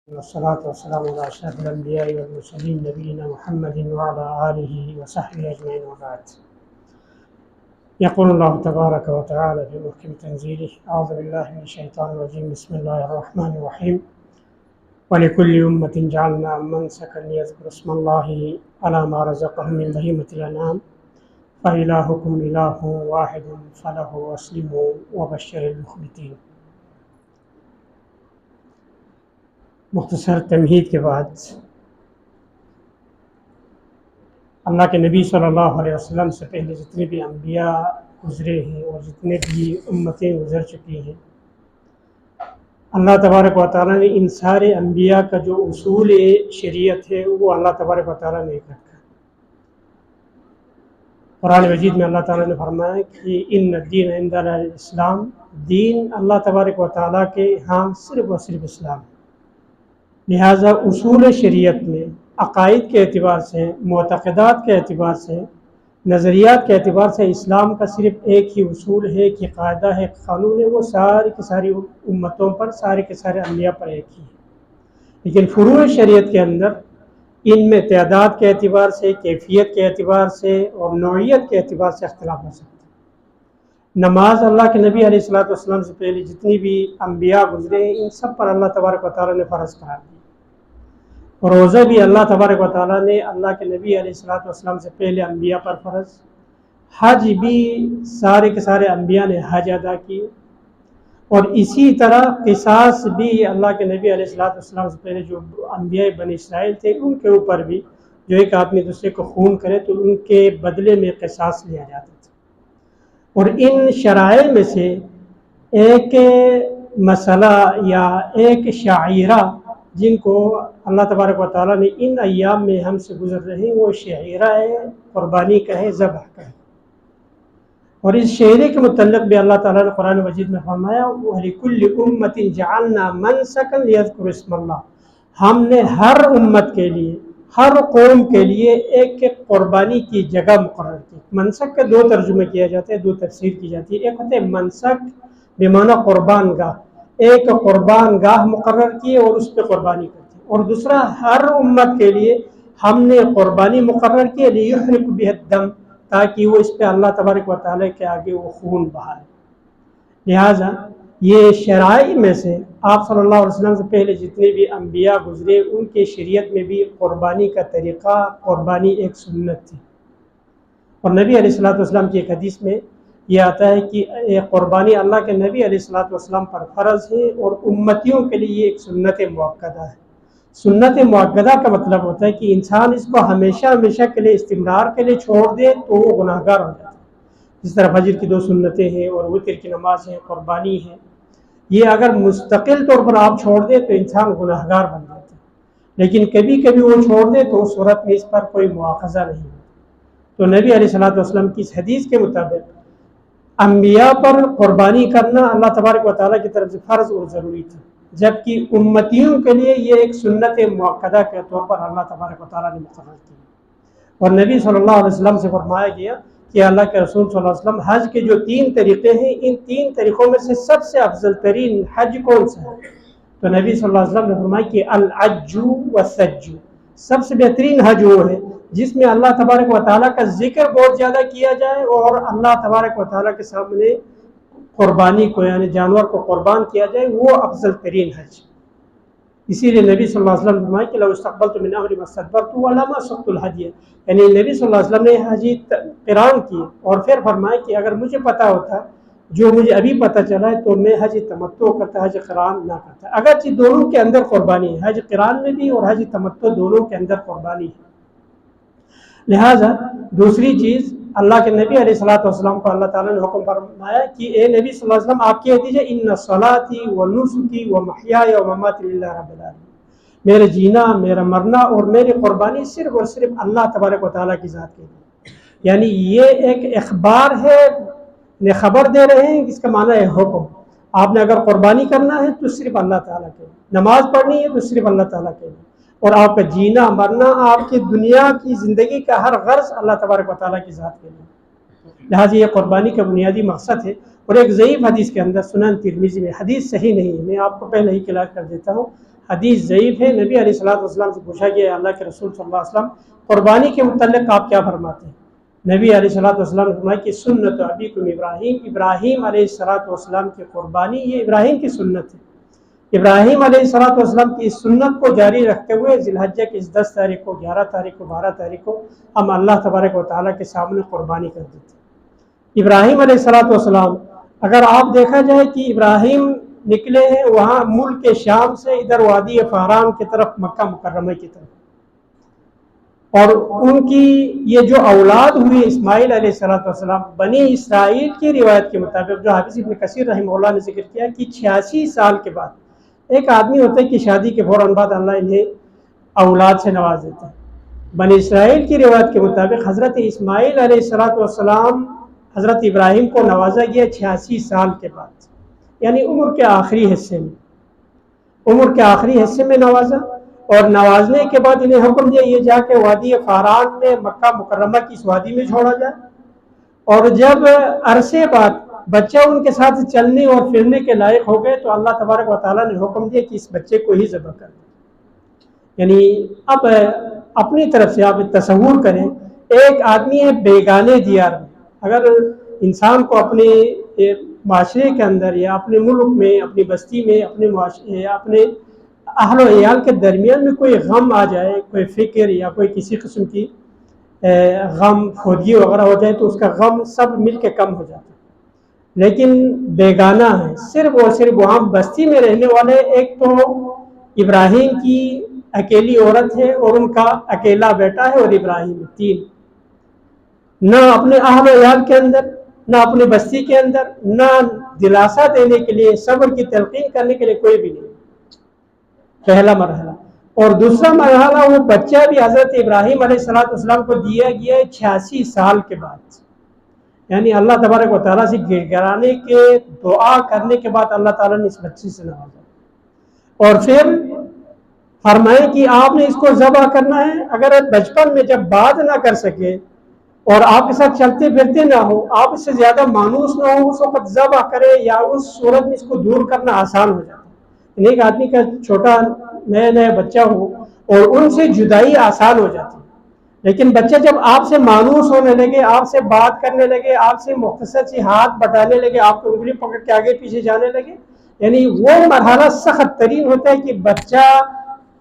والصلاة والسلام على أشرف الأنبياء والمرسلين نبينا محمد وعلى آله وصحبه أجمعين وبعد. يقول الله تبارك وتعالى في محكم تنزيله: أعوذ بالله من الشيطان الرجيم، بسم الله الرحمن الرحيم. ولكل أمة جعلنا منسكا ليذكروا اسم الله على ما رزقهم من بهيمة الأنعام فإلهكم إله واحد فله أسلموا وبشر المخبتين. مختصر تمہید کے بعد اللہ کے نبی صلی اللہ علیہ وسلم سے پہلے جتنے بھی انبیاء گزرے ہیں اور جتنے بھی امتیں گزر چکی ہیں، اللہ تبارک و تعالیٰ نے ان سارے انبیاء کا جو اصول شریعت ہے وہ اللہ تبارک و تعالیٰ نے ایک رکھا. قرآن مجید میں اللہ تعالیٰ نے فرمایا کہ ان الدین عند اللہ الاسلام، دین اللہ تبارک و تعالیٰ کے ہاں صرف اور صرف اسلام ہے. لہٰذا اصول شریعت میں عقائد کے اعتبار سے، معتقدات کے اعتبار سے، نظریات کے اعتبار سے اسلام کا صرف ایک ہی اصول ہے، ایک ہی قاعدہ ہے، قانون ہے، وہ ساری کی ساری امتوں پر، سارے کے سارے انبیاء پر ایک ہی ہے. لیکن فروع شریعت کے اندر ان میں تعداد کے اعتبار سے، کیفیت کے اعتبار سے اور نوعیت کے اعتبار سے اختلاف ہو سکتا ہے. نماز اللہ کے نبی علیہ السلام سے پہلے جتنی بھی انبیاء گزرے ہیں ان سب پر اللہ تبارک و تعالیٰ نے فرض قرار دیا. روزہ بھی اللہ تبارک و تعالیٰ نے اللہ کے نبی علیہ السلام سے پہلے انبیاء پر فرض. حج بھی سارے کے سارے انبیاء نے حج ادا کیے. اور اسی طرح قصاص بھی اللہ کے نبی علیہ السلام سے پہلے جو انبیاء بنی اسرائیل تھے ان کے اوپر بھی، جو ایک آدمی دوسرے کو خون کرے تو ان کے بدلے میں قصاص لیا جاتا تھا. اور ان شرائع میں سے ایک مسئلہ یا ایک شعیرہ جن کو اللہ تبارک و تعالیٰ نے ان ایام میں ہم سے گزر رہے ہیں، وہ شعیرہ ہے، قربانی کا ہے، ذبح کا ہے. اور اس شعیرے کے متعلق بھی اللہ تعالیٰ نے قرآن مجید میں فرمایا: وَلِكُلِّ أُمَّةٍ جَعَلْنَا مَنْسَكًا لِيَذْكُرُوا اسْمَ اللَّهِ، ہم نے ہر امت کے لیے، ہر قوم کے لیے ایک ایک قربانی کی جگہ مقرر کی. منسک کے دو ترجمے کیا جاتے ہیں، دو تفسیر کی جاتی ہے. ایک ہوتے ہیں منسک بمعنی قربان گاہ، ایک قربان گاہ مقرر کی اور اس پہ قربانی کرتے ہیں. اور دوسرا ہر امت کے لیے ہم نے قربانی مقرر کی لِيُحْرِقُ بِهِ الدَّمَ، تاکہ وہ اس پہ اللہ تبارک و تعالیٰ کے آگے وہ خون بہائے. لہٰذا یہ شرائع میں سے آپ صلی اللہ علیہ وسلم سے پہلے جتنے بھی انبیاء گزرے ان کے شریعت میں بھی قربانی کا طریقہ، قربانی ایک سنت تھی. اور نبی علیہ السلام کی ایک حدیث میں یہ آتا ہے کہ قربانی اللہ کے نبی علیہ السلام پر فرض ہے اور امتیوں کے لیے یہ ایک سنت مؤکدہ ہے. سنت مؤکدہ کا مطلب ہوتا ہے کہ انسان اس کو ہمیشہ ہمیشہ کے لیے، استمرار کے لیے چھوڑ دے تو وہ گناہ گار ہو جاتا ہے. جس طرح فجر کی 2 سنتیں ہیں اور وتر کی نماز ہے، قربانی ہے، یہ اگر مستقل طور پر آپ چھوڑ دیں تو انسان گناہ گار بن جاتا ہے. لیکن کبھی کبھی وہ چھوڑ دے تو اس صورت میں اس پر کوئی مواخذہ نہیں ہے. تو نبی علیہ السلام کی اس حدیث کے مطابق انبیاء پر قربانی کرنا اللہ تبارک و تعالیٰ کی طرف سے فرض اور ضروری تھا، جبکہ امتیوں کے لیے یہ ایک سنت مؤکدہ کے طور پر اللہ تبارک و تعالیٰ نے مقرر کی. اور نبی صلی اللہ علیہ وسلم سے فرمایا گیا کہ اللہ کے رسول صلی اللہ علیہ وسلم حج کے جو 3 طریقے ہیں، ان 3 طریقوں میں سے سب سے افضل ترین حج کون سا ہے؟ تو نبی صلی اللہ علیہ وسلم نے فرمایا کہ الحج والسج، سب سے بہترین حج وہ ہے جس میں اللہ تبارک و تعالیٰ کا ذکر بہت زیادہ کیا جائے اور اللہ تبارک و تعالیٰ کے سامنے قربانی کو، یعنی جانور کو قربان کیا جائے، وہ افضل ترین حج. اسی لیے نبی صلی اللہ علیہ وسلم نے فرمایا کہ لو استقبلت من امری ما استدبرت ولما سقت الهدي، یعنی نبی صلی اللہ علیہ وسلم نے حج قران کی اور پھر فرمایا کہ اگر مجھے پتا ہوتا جو مجھے ابھی پتہ چلا ہے تو میں حج تمتع کرتا، حج قران نہ کرتا. اگرچہ دونوں کے اندر قربانی ہے، حج قران میں بھی اور حج تمتع دونوں کے اندر قربانی ہے. لہٰذا دوسری چیز، اللہ کے نبی علیہ السلام کو اللہ تعالیٰ نے حکم فرمایا کہ اے نبی صلی اللہ علیہ وسلم آپ کہہ دیجئے ان صلاتی و نسکی و محیای و مماتی للہ رب العالمین، میرے جینا، میرا مرنا اور میری قربانی صرف اور صرف اللہ تبارک و تعالیٰ کی ذات کے لیے. یعنی یہ ایک اخبار ہے، خبر دے رہے ہیں، اس کا معنی ہے حکم. آپ نے اگر قربانی کرنا ہے تو صرف اللہ تعالیٰ کے لیے، نماز پڑھنی ہے تو صرف اللہ تعالیٰ کے لیے، اور آپ کا جینا مرنا، آپ کی دنیا کی زندگی کا ہر غرض اللہ تبارک و تعالیٰ کی ذات کے لیے. لہٰذا یہ قربانی کا بنیادی مقصد ہے. اور ایک ضعیف حدیث کے اندر، سنن ترمذی میں، حدیث صحیح نہیں ہے، میں آپ کو پہلے ہی کلیئر کر دیتا ہوں، حدیث ضعیف ہے. نبی علیہ الصلوۃ والسلام سے پوچھا گیا اللہ کے رسول صلی اللہ علیہ وسلم قربانی کے متعلق آپ کیا فرماتے ہیں؟ نبی علیہ الصلوۃ والسلام نے فرمایا کہ سنت ابیکم ابراہیم، ابراہیم علیہ الصلوۃ والسلام کی قربانی یہ ابراہیم کی سنت ہے. ابراہیم علیہ الصلوۃ والسلام کی اس سنت کو جاری رکھتے ہوئے ذی الحجہ کی اس 10 تاریخ کو، 11 تاریخ کو، 12 تاریخ کو ہم اللہ تبارک و تعالیٰ کے سامنے قربانی کر دیتے ہیں. ابراہیم علیہ الصلوۃ والسلام، اگر آپ دیکھا جائے کہ ابراہیم نکلے ہیں وہاں ملک شام سے ادھر وادی فاران کی طرف، مکہ مکرمہ کی طرف، اور ان کی یہ جو اولاد ہوئی اسماعیل علیہ السلام، بنی اسرائیل کی روایت کے مطابق جو حافظ ابن کثیر رحمہ اللہ نے ذکر کیا کہ 86 سال کے بعد ایک آدمی ہوتا ہے کہ شادی کے فوراً بعد اللہ انہیں اولاد سے نواز دیتا ہے. بنی اسرائیل کی روایت کے مطابق حضرت اسماعیل علیہ السلام حضرت ابراہیم کو نوازا گیا 86 سال کے بعد، یعنی عمر کے آخری حصے میں نوازا. اور نوازنے کے بعد انہیں حکم دیا یہ جا کے وادی فاران میں مکہ مکرمہ کی اس وادی میں چھوڑا جائے. اور جب عرصے بعد بچہ ان کے ساتھ چلنے اور پھرنے کے لائق ہو گئے تو اللہ تبارک و تعالیٰ نے حکم دیا کہ اس بچے کو ہی ذبح کر دیں. یعنی اب اپنی طرف سے آپ تصور کریں، ایک آدمی ہے بیگانے دیار میں، اگر انسان کو اپنے معاشرے کے اندر یا اپنے ملک میں، اپنی بستی میں، اپنے اہل و عیال کے درمیان میں کوئی غم آ جائے، کوئی فکر یا کوئی کسی قسم کی غم خودگی وغیرہ ہو جائے تو اس کا غم سب مل کے کم ہو جاتا ہے. لیکن بیگانہ ہے، صرف اور صرف وہاں بستی میں رہنے والے، ایک تو ابراہیم کی اکیلی عورت ہے اور ان کا اکیلا بیٹا ہے اور ابراہیم، 3. نہ اپنے اہل و عیال کے اندر، نہ اپنے بستی کے اندر، نہ دلاسا دینے کے لیے، صبر کی تلقین کرنے کے لیے کوئی بھی نہیں. پہلا مرحلہ. اور دوسرا مرحلہ وہ بچہ بھی حضرت ابراہیم علیہ السلام کو دیا گیا 86 سال کے بعد، یعنی اللہ تبارک و تعالیٰ سے گر گرانے کے دعا کرنے کے بعد اللہ تعالیٰ نے اس بچے سے نوازا. اور پھر فرمائے کہ آپ نے اس کو ذبح کرنا ہے. اگر بچپن میں جب بات نہ کر سکے اور آپ کے ساتھ چلتے پھرتے نہ ہو، آپ اس سے زیادہ مانوس نہ ہو، اس وقت ذبح کرے یا اس صورت میں اس کو دور کرنا آسان ہو جاتا ہے. ایک آدمی کا چھوٹا نیا بچہ ہو اور ان سے جدائی آسان ہو جاتی ہے، لیکن بچہ جب آپ سے مانوس ہونے لگے، آپ سے بات کرنے لگے، آپ سے مختصر سی ہاتھ بٹانے لگے، آپ کو انگلی پکڑ کے آگے پیچھے جانے لگے، یعنی وہ مرحلہ سخت ترین ہوتا ہے کہ بچہ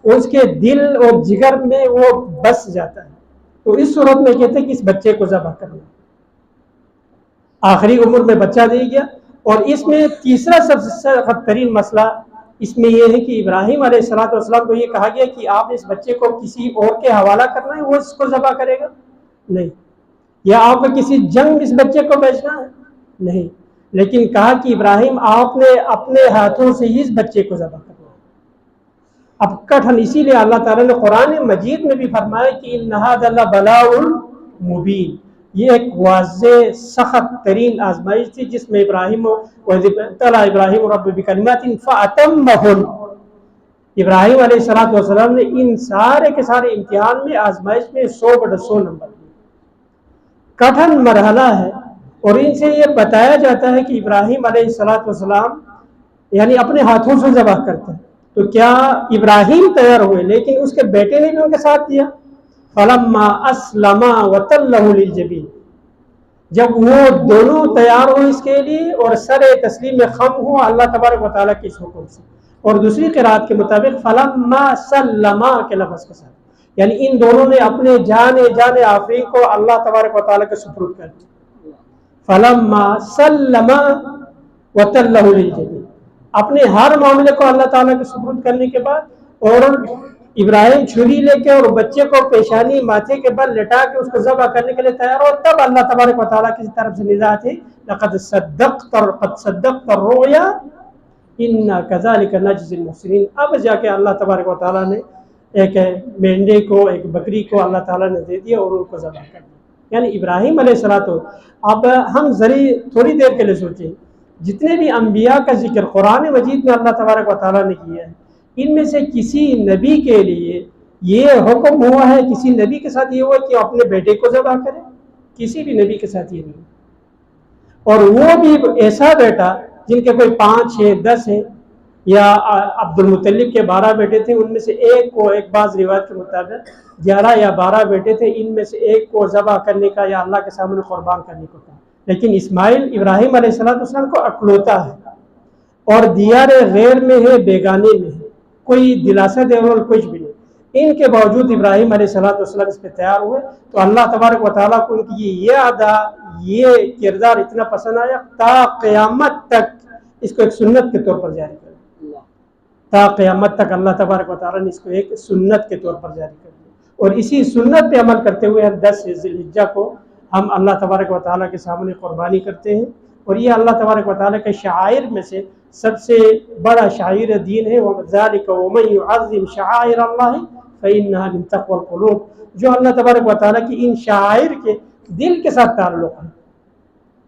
اس کے دل اور جگر میں وہ بس جاتا ہے. تو اس صورت میں کہتے ہیں کہ اس بچے کو ذبح کرنا. آخری عمر میں بچہ دے گیا. اور اس میں تیسرا سب سے سخت ترین مسئلہ اس میں یہ ہے کہ ابراہیم علیہ السلام کو یہ کہا گیا کہ آپ اس بچے کو کسی اور کے حوالہ کرنا ہے، وہ اس کو ذبح کرے گا نہیں، یا آپ کو کسی جنگ میں اس بچے کو بیچنا ہے نہیں، لیکن کہا کہ ابراہیم آپ نے اپنے ہاتھوں سے ہی اس بچے کو ذبح کرنا ہے. اب کٹھن، اسی لیے اللہ تعالیٰ نے قرآن مجید میں بھی فرمایا کہ اِنَّ هَٰذَا لَبَلَاءٌ مُبِينٌ، یہ ایک واضح سخت ترین آزمائش تھی جس میں ابراہیم رب بکلمات فاتمہن، ابراہیم علیہ السلام نے ان سارے کے سارے امتحان میں، آزمائش میں 100/100 نمبر لیے. کٹھن مرحلہ ہے. اور ان سے یہ بتایا جاتا ہے کہ ابراہیم علیہ السلام یعنی اپنے ہاتھوں سے ذبح کرتے ہیں. تو کیا ابراہیم تیار ہوئے لیکن اس کے بیٹے نے بھی ان کے ساتھ دیا؟ فلما اسلما وتلہ للجبین، جب وہ دونوں تیار ہو اس کے لیے اور سر تسلیم خم ہو اللہ تبارک و تعالیٰ کے اس حکم سے. اور دوسری قرات کے مطابق فلما سلما کے لفظ کے ساتھ، یعنی ان دونوں نے اپنے جان آفرین کو اللہ تبارک و تعالیٰ کے سپرد کر دیا. فلما سلما وتلہ للجبین، اپنے ہر معاملے کو اللہ تعالیٰ کے سپرد کرنے کے بعد، اور ابراہیم چھری لے کے اور بچے کو پیشانی ماتھے کے بل لٹا کے اس کو ذبح کرنے کے لیے تیار ہو، تب اللہ تبارک و تعالیٰ کی طرف سے ندا تھی لقد صدقت الرؤیا انا کذالک نجزی المحسنین. اب جا کے اللہ تبارک و تعالیٰ نے ایک مینڈے کو، ایک بکری کو اللہ تعالیٰ نے دے دیا اور ان کو ذبح کر دیا. یعنی ابراہیم علیہ السلام. اب ہم تھوڑی دیر کے لیے سوچیں، جتنے بھی انبیاء کا ذکر قرآن مجید میں اللہ تبارک و تعالیٰ نے کیا ہے، ان میں سے کسی نبی کے لیے یہ حکم ہوا ہے، کسی نبی کے ساتھ یہ ہوا کہ اپنے بیٹے کو ذبح کرے؟ کسی بھی نبی کے ساتھ یہ نہیں. اور وہ بھی ایسا بیٹا جن کے کوئی 5 ہے 10 ہے، یا عبد المطلب کے 12 بیٹے تھے، ان میں سے ایک کو، ایک بعض روایت کے مطابق 11 یا 12 بیٹے تھے، ان میں سے ایک کو ذبح کرنے کا یا اللہ کے سامنے قربان کرنے کو کہا، لیکن اسماعیل ابراہیم علیہ السلام کو اکلوتا ہے اور دیار غیر میں ہے، بیگانے میں ہے، کوئی دلاسا دینے والا کچھ بھی نہیں، ان کے باوجود ابراہیم علیہ السلام اس پہ تیار ہوئے، تو اللہ تبارک و تعالیٰ کو ان کی یہ ادا، یہ کردار اتنا پسند آیا، تا قیامت تک اس کو ایک سنت کے طور پر جاری کر دیا، تا قیامت تک اللہ تبارک و تعالیٰ نے اس کو ایک سنت کے طور پر جاری کر دیا، اور اسی سنت پہ عمل کرتے ہوئے ہم 10 ذی الحجہ کو ہم اللہ تبارک و تعالیٰ کے سامنے قربانی کرتے ہیں، اور یہ اللہ تبارک و تعالیٰ کے شعائر میں سے سب سے بڑا شعائر دین ہے، وَذَلِكَ وَمَن يُعَظِّمْ شَعَائِرَ اللَّهِ فَإِنَّهَا مِن تَقْوَى الْقُلُوبِ، جو اللہ تبارک و تعالیٰ کی ان شعائر کے دل کے ساتھ تعلق ہے،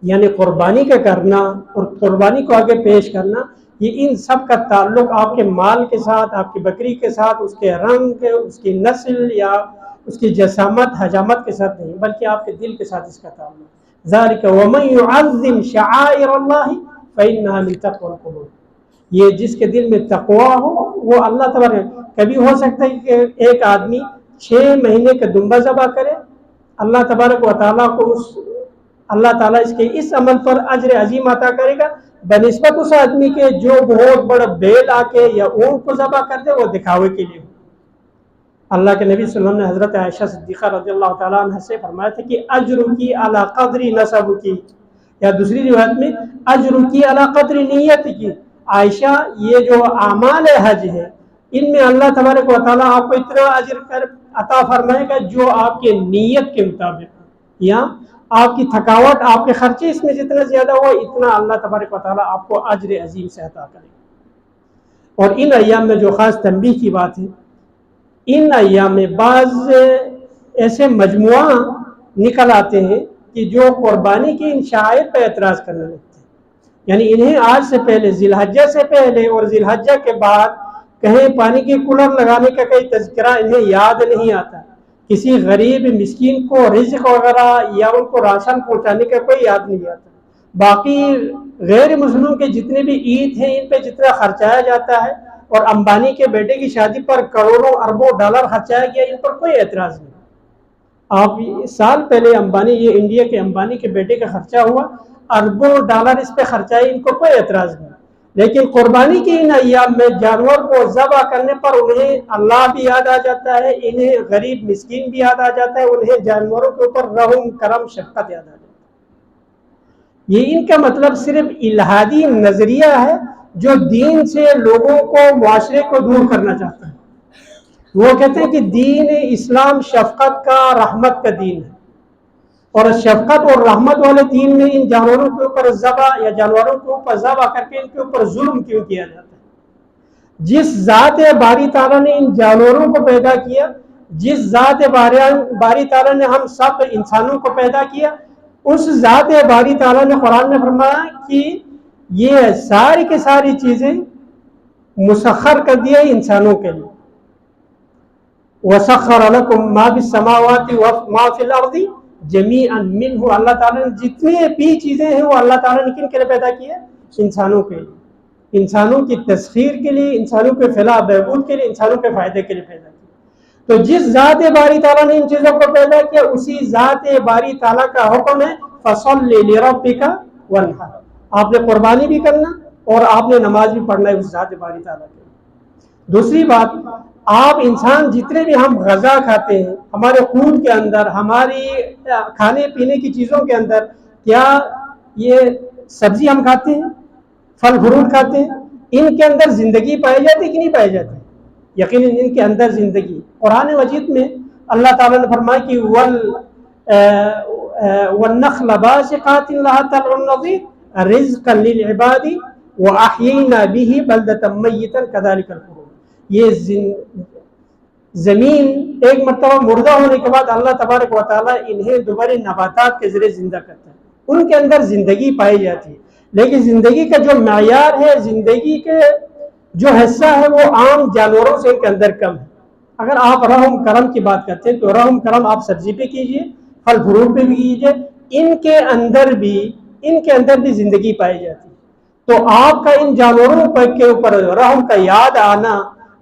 یعنی قربانی کا کرنا اور قربانی کو آگے پیش کرنا، یہ ان سب کا تعلق آپ کے مال کے ساتھ، آپ کی بکری کے ساتھ، اس کے رنگ، اس کی نسل یا اس کی جسامت حجامت کے ساتھ نہیں، بلکہ آپ کے دل کے ساتھ اس کا تعلق ہے۔ ذَلِكَ وَمَن يُعَظِّمْ شَعَائِرَ اللَّهِ فَإِنَّهَا مِن تَقْوَى الْقُلُوبِ، یہ جس کے دل میں تقویٰ ہو وہ اللہ تبارک، کبھی ہو سکتا ہے کہ ایک آدمی 6 مہینے کا دمبا ذبح کرے، اللہ تبارک و تعالیٰ کو اللہ تعالیٰ اس کے اس عمل پر اجر عظیم عطا کرے گا بنسبت اس آدمی کے جو بہت بڑا بیل آ کے یا اونٹ کو ذبح کر دے، وہ دکھاوے کے لیے۔ اللہ کے نبی صلی اللہ علیہ وسلم نے حضرت عائشہ صدیقہ رضی اللہ تعالیٰ عنہ سے فرمایا تھا کہ اجر کی علی قدر نسب کی، یا دوسری روایت میں اجر کی علی قدر نیت کی، عائشہ یہ جو اعمال حج ہے ان میں اللہ تبارک و تعالیٰ آپ کو اتنا اجر عطا فرمائے گا جو آپ کے نیت کے مطابق، یا آپ کی تھکاوٹ، آپ کے خرچے اس میں جتنا زیادہ ہو اتنا اللہ تبارک و تعالیٰ آپ کو اجر عظیم سے عطا کرے گا۔ اور ان ایام میں جو خاص تنبیہ کی بات ہے، ان ایام میں بعض ایسے مجموعہ نکل آتے ہیں کہ جو قربانی کی ان شعائر پہ اعتراض کرنے لگتے ہیں، یعنی انہیں آج سے پہلے، ذی الحجہ سے پہلے اور ذی الحجہ کے بعد کہیں پانی کی کولر لگانے کا کوئی تذکرہ انہیں یاد نہیں آتا، کسی غریب مسکین کو رزق وغیرہ یا ان کو راشن پہنچانے کا کوئی یاد نہیں آتا، باقی غیر مسلموں کے جتنے بھی عید ہیں ان پہ جتنا خرچایا جاتا ہے، اور امبانی کے بیٹے کی شادی پر کروڑوں اربوں ڈالر خرچایا گیا، ان پر کوئی اعتراض نہیں۔ آپ سال پہلے امبانی، یہ انڈیا کے امبانی کے بیٹے کا خرچہ ہوا، اربوں ڈالر اس پہ خرچائے، ان کو کوئی اعتراض نہیں، لیکن قربانی کی ان ایام میں جانور کو ذبح کرنے پر انہیں اللہ بھی یاد آ جاتا ہے، انہیں غریب مسکین بھی یاد آ جاتا ہے، انہیں جانوروں کے اوپر رحم کرم شفقت یاد آ جاتا ہے۔ یہ ان کا مطلب صرف الہادی نظریہ ہے جو دین سے لوگوں کو، معاشرے کو دور کرنا چاہتا ہے۔ وہ کہتے ہیں کہ دین اسلام شفقت کا، رحمت کا دین ہے، اور شفقت اور رحمت والے دین میں ان جانوروں کے اوپر ذبح یا جانوروں کے اوپر ذبح کر کے ان کے اوپر ظلم کیوں کیا جاتا ہے؟ جس ذات باری تعالیٰ نے ان جانوروں کو پیدا کیا، جس ذات باری تعالیٰ نے ہم سب انسانوں کو پیدا کیا، اس ذات باری تعالیٰ نے قرآن میں فرمایا کہ یہ ساری کی ساری چیزیں مسخر کر دیا انسانوں کے لیے، وَسَخَّرَ لَكُم مَّا فِي السَّمَاوَاتِ وَمَا فِي الْأَرْضِ جَمِيعًا مِّنْهُ، اللہ تعالیٰ نے جتنے بھی چیزیں ہیں وہ اللہ تعالیٰ نے کن کے لیے پیدا کی ہے؟ انسانوں کے لیے، انسانوں کی تسخیر کے لیے، انسانوں کے فلاح بہبود کے لیے، انسانوں کے فائدے کے لیے پیدا کیا۔ تو جس ذات باری تعالیٰ نے ان چیزوں کو پیدا کیا، اسی ذات باری تعالیٰ کا حکم ہے فَصَلِّ لِرَبِّكَ وَانْحَرْ، آپ نے قربانی بھی کرنا اور آپ نے نماز بھی پڑھنا ہے اس ذات باری تعالیٰ کے لیے۔ دوسری بات، آپ انسان جتنے بھی ہم غذا کھاتے ہیں، ہمارے خون کے اندر، ہماری کھانے پینے کی چیزوں کے اندر، کیا یہ سبزی ہم کھاتے ہیں، پھل فروٹ کھاتے ہیں، ان کے اندر زندگی پائی جاتی ہے کہ نہیں پائی جاتی؟ یقیناً ان کے اندر زندگی۔ قرآن مجید میں اللہ تعالیٰ نے فرمایا کہ وَالنَّخْلَ بَاسِقَاتٍ لَهَا طَلْعٌ نَضِيدٌ رِزْقًا لِلْعِبَادِ وَأَحْيَيْنَا بِهِ بَلْدَةً مَيِّتًا كَذَلِكَ الْخُرُوجُ، یہ زمین ایک مرتبہ مردہ ہونے کے بعد اللہ تبارک و تعالیٰ انہیں دوبارہ نباتات کے ذریعے زندہ کرتا ہے، ان کے اندر زندگی پائی جاتی ہے، لیکن زندگی کا جو معیار ہے، زندگی کے جو حصہ ہے وہ عام جانوروں سے ان کے اندر کم ہے۔ اگر آپ رحم کرم کی بات کرتے ہیں تو رحم کرم آپ سبزی پہ کیجئے، پھل فروٹ پہ بھی کیجئے، ان کے اندر بھی زندگی پائی جاتی ہے۔ تو آپ کا ان جانوروں کے اوپر رحم کا یاد آنا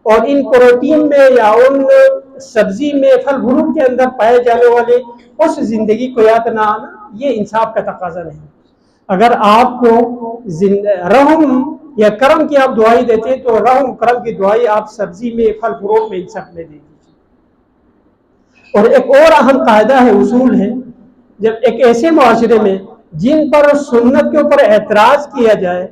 اور ان پروٹین میں یا ان سبزی میں پھل فروٹ کے اندر پائے جانے والے اس زندگی کو یاد نہ آنا، یہ انصاف کا تقاضا نہیں۔ اگر آپ کو رحم یا کرم کی آپ دعائی دیتے ہیں تو رحم کرم کی دعائی آپ سبزی میں پھل فروٹ میں ان سب میں دے دیجیے۔ اور ایک اور اہم قاعدہ ہے، اصول ہے، جب ایک ایسے معاشرے میں جن پر سنت کے اوپر اعتراض کیا جائے،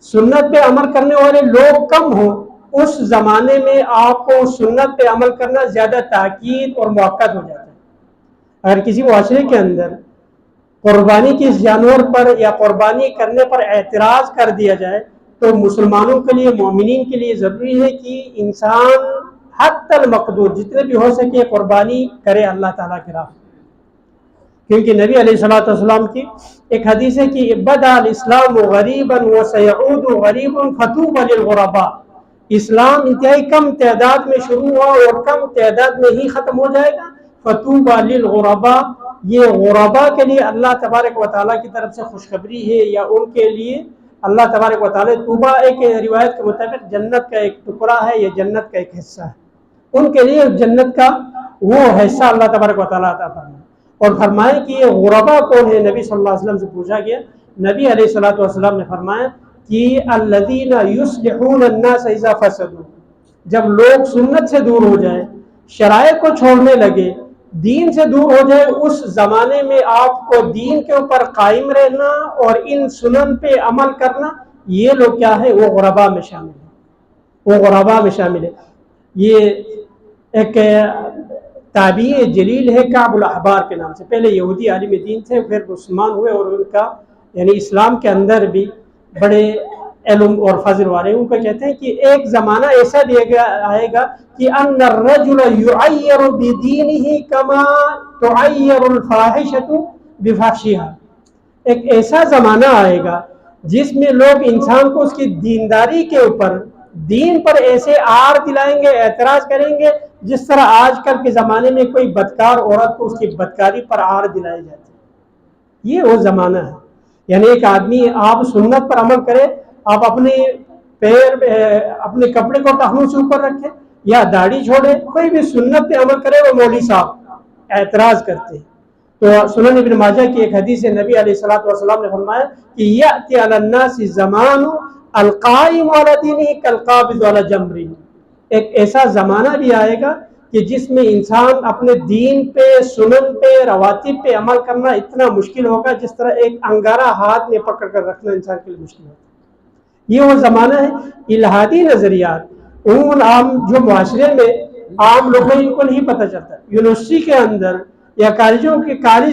سنت پہ عمل کرنے والے لوگ کم ہوں، اس زمانے میں آپ کو سنت پہ عمل کرنا زیادہ تاکید اور موقت ہو جاتا ہے۔ اگر کسی معاشرے کے اندر قربانی کس جانور پر یا قربانی کرنے پر اعتراض کر دیا جائے تو مسلمانوں کے لیے، مومنین کے لیے ضروری ہے کہ انسان حتی المقدور جتنے بھی ہو سکے قربانی کرے اللہ تعالیٰ کی راہ، کیونکہ نبی علیہ الصلوۃ والسلام کی ایک حدیث ہے کہ بدأ الاسلام غریبا وسیعود غریبا فطوبی للغرباء، اسلام انتہائی کم تعداد میں شروع ہوا اور کم تعداد میں ہی ختم ہو جائے گا، فطوبی للغرباء، یہ غرباء کے لیے اللہ تبارک و تعالیٰ کی طرف سے خوشخبری ہے، یا ان کے لیے اللہ تبارک و تعالیٰ، طوبیٰ ایک روایت کے مطابق جنت کا ایک ٹکڑا ہے یا جنت کا ایک حصہ ہے، ان کے لیے جنت کا وہ حصہ اللہ تبارک و تعالیٰ عطا فرمائے۔ اور فرمائے کہ یہ غرباء کون ہے، نبی صلی اللہ علیہ وسلم سے پوچھا گیا، نبی علیہ الصلوۃ والسلام نے فرمایا کہ الذین یصلحون الناس اذا فسدوا، جب لوگ سنت سے دور ہو جائیں، شرائع کو چھوڑنے لگے، دین سے دور ہو جائے، اس زمانے میں آپ کو دین کے اوپر قائم رہنا اور ان سنن پہ عمل کرنا، یہ لوگ کیا ہے، وہ غرباء میں شامل ہے، وہ غرباء میں شامل ہے۔ یہ ایک تابعی جلیل ہے کعب الاحبار کے نام سے، پہلے یہودی عالم دین تھے، پھر مسلمان ہوئے، اور ان کا یعنی اسلام کے اندر بھی بڑے علم اور فضل والے، ان کو کہتے ہیں کہ ایک زمانہ ایسا آئے گا کہ ان الرجل یعیر بدینہ کما تعیر الفاحشۃ بفحشها، ایک ایسا زمانہ آئے گا جس میں لوگ انسان کو اس کی دینداری کے اوپر، دین پر ایسے آر دلائیں گے، اعتراض کریں گے، جس طرح آج کل کے زمانے میں کوئی بدکار عورت کو اس کی بدکاری پر آر دلائی جاتی ہے، یہ وہ زمانہ ہے۔ یعنی ایک آدمی آپ سنت پر عمل کرے، آپ اپنے پیر اپنے کپڑے کو ٹخنوں سے اوپر رکھے یا داڑھی چھوڑے، کوئی بھی سنت پہ عمل کرے، وہ مولوی صاحب اعتراض کرتے ہیں۔ تو سنن ابن ماجہ کی ایک حدیث ہے، نبی علیہ الصلوۃ والسلام نے فرمایا کہ یأتی علی الناس زمان القائم علی دینہ کالقابض علی جمر، ایک ایسا زمانہ بھی آئے گا کہ جس میں انسان اپنے دین پہ، سنن پہ، رواتب پہ عمل کرنا اتنا مشکل ہوگا جس طرح ایک انگارہ ہاتھ میں پکڑ کر رکھنا انسان کے لیے مشکل ہوگا۔ یہ وہ زمانہ ہے۔ الہادی نظریات عموماً عام جو معاشرے میں عام لوگوں ان کو نہیں پتہ چلتا، یونیورسٹی کے اندر یا کالج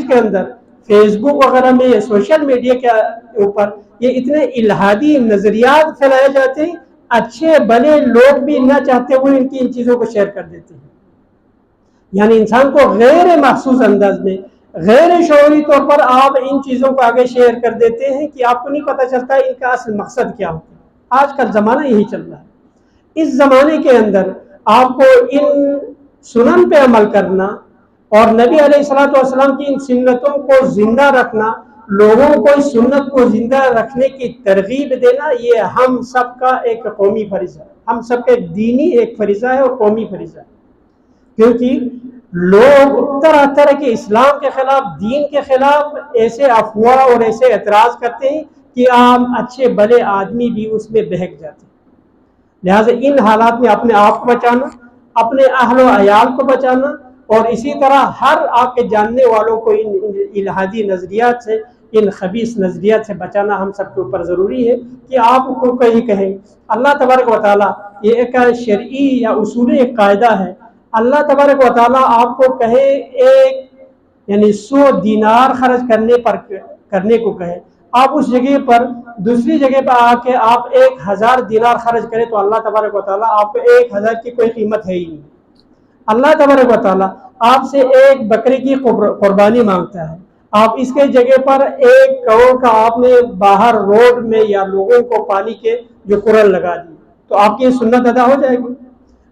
کے اندر، فیس بک وغیرہ میں یا سوشل میڈیا کے اوپر یہ اتنے الہادی نظریات پھیلائے جاتے ہیں، اچھے بھلے لوگ بھی نہ چاہتے ہوئے ان چیزوں کو شیئر کر دیتے ہیں، یعنی انسان کو غیر محسوس انداز میں، غیر شعوری طور پر آپ ان چیزوں کو آگے شیئر کر دیتے ہیں کہ آپ کو نہیں پتہ چلتا ان کا اصل مقصد کیا ہوتا ہے۔ آج کل زمانہ یہی چل رہا ہے۔ اس زمانے کے اندر آپ کو ان سنن پہ عمل کرنا اور نبی علیہ الصلوۃ والسلام کی ان سنتوں کو زندہ رکھنا، لوگوں کو اس سنت کو زندہ رکھنے کی ترغیب دینا، یہ ہم سب کا ایک قومی فریضہ ہے، ہم سب کا دینی ایک فریضہ ہے اور قومی فریضہ ہے، کیونکہ لوگ طرح طرح کے اسلام کے خلاف، دین کے خلاف ایسے افواہ اور ایسے اعتراض کرتے ہیں کہ عام اچھے بھلے آدمی بھی اس میں بہک جاتے ہیں۔ لہٰذا ان حالات میں اپنے آپ کو بچانا، اپنے اہل و عیال کو بچانا، اور اسی طرح ہر آپ کے جاننے والوں کو ان الہادی نظریات سے، ان خبیث نظریات سے بچانا ہم سب کے اوپر ضروری ہے کہ آپ کو کہیں اللہ تبارک و تعالیٰ، یہ ایک شرعی یا اصولی ایک قاعدہ ہے، اللہ تبارک و تعالیٰ آپ کو کہے ایک یعنی 100 دینار خرچ کرنے کو کہے، آپ اس جگہ پر دوسری جگہ پر آ کے آپ 1000 دینار خرچ کریں تو اللہ تبارک و تعالیٰ آپ کو 1000 کی کوئی قیمت ہے ہی نہیں۔ اللہ تبارک و تعالیٰ آپ سے ایک بکری کی قربانی مانگتا ہے، آپ اس کے جگہ پر 1 کروڑ کا آپ نے باہر روڈ میں یا لوگوں کو پانی کے جو قرل لگا دی، تو آپ کی سنت ادا ہو جائے گی۔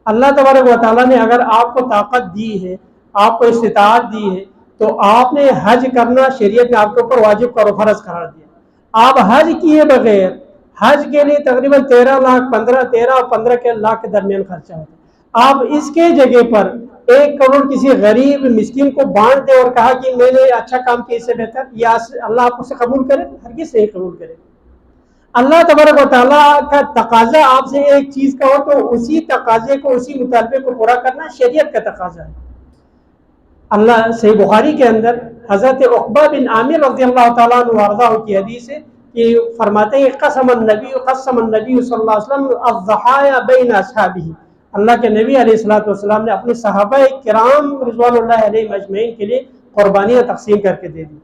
اللہ تبارک و تعالیٰ نے اگر آپ کو طاقت دی ہے، آپ کو استطاعت دی ہے، تو آپ نے حج کرنا شریعت نے آپ کے اوپر واجب اور فرض قرار دیا۔ آپ حج کیے بغیر، حج کے لیے تقریباً 13 کے لاکھ کے درمیان خرچہ ہوتا ہے۔ آپ اس کے جگہ پر 1 کروڑ کسی غریب مسکین کو بانٹ دے اور کہا کہ میں نے اچھا کام کیا، اس سے بہتر یا اللہ آپ اسے قبول کرے؟ ہرگز نہیں قبول کرے۔ اللہ تبارک و تعالیٰ کا تقاضا آپ سے ایک چیز کا ہو تو اسی تقاضے کو، اسی مطالبے کو پورا کرنا شریعت کا تقاضا ہے۔ اللہ صحیح بخاری کے اندر حضرت عقبہ بن عامر رضی اللہ تعالیٰ عنہ وارضہ کی حدیث ہے کہ فرماتے ہیں قسم النبی صلی اللہ علیہ وسلم الضحایا بین اصحابہ، اللہ کے نبی علیہ الصلوۃ والسلام نے اپنے صحابہ کرام رضوان اللہ علیہ مجمعین کے لیے قربانیاں تقسیم کر کے دے دی۔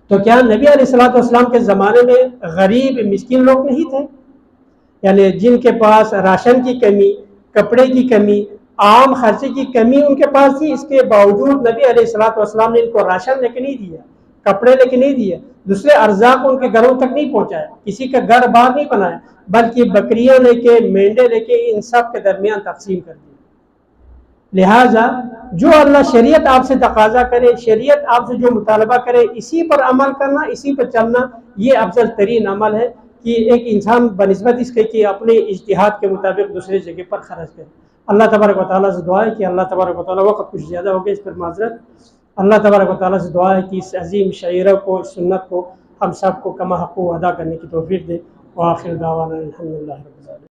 تو کیا نبی علیہ الصلوۃ والسلام کے زمانے میں غریب مسکین لوگ نہیں تھے؟ یعنی جن کے پاس راشن کی کمی، کپڑے کی کمی، عام خرچے کی کمی ان کے پاس تھی، اس کے باوجود نبی علیہ الصلوۃ والسلام نے ان کو راشن لے کے نہیں دیا، کپڑے لے کے نہیں دیا، دوسرے ارزاق ان کے گھروں تک نہیں پہنچایا، کسی کا گھر باہر نہیں بنایا، بلکہ بکریاں لے کے، مینڈے لے کے ان سب کے درمیان تقسیم کر دیا۔ لہٰذا جو اللہ شریعت آپ سے تقاضا کرے، شریعت آپ سے جو مطالبہ کرے، اسی پر عمل کرنا، اسی پر چلنا، یہ افضل ترین عمل ہے کہ ایک انسان بنسبت اس کے کہ اپنے اجتہاد کے مطابق دوسرے جگہ پر خرچ کرے۔ اللہ تبارک و تعالیٰ سے دعا ہے کہ اللہ تبارک و تعالیٰ، وقت کچھ زیادہ ہو گیا اس پر معذرت، اللہ تبارک و تعالیٰ سے دعا ہے کہ اس عظیم شعیرہ کو، اس سنت کو ہم سب کو کما حقوق ادا کرنے کی توفیق دے۔ وآخر دعوانا الحمدللہ۔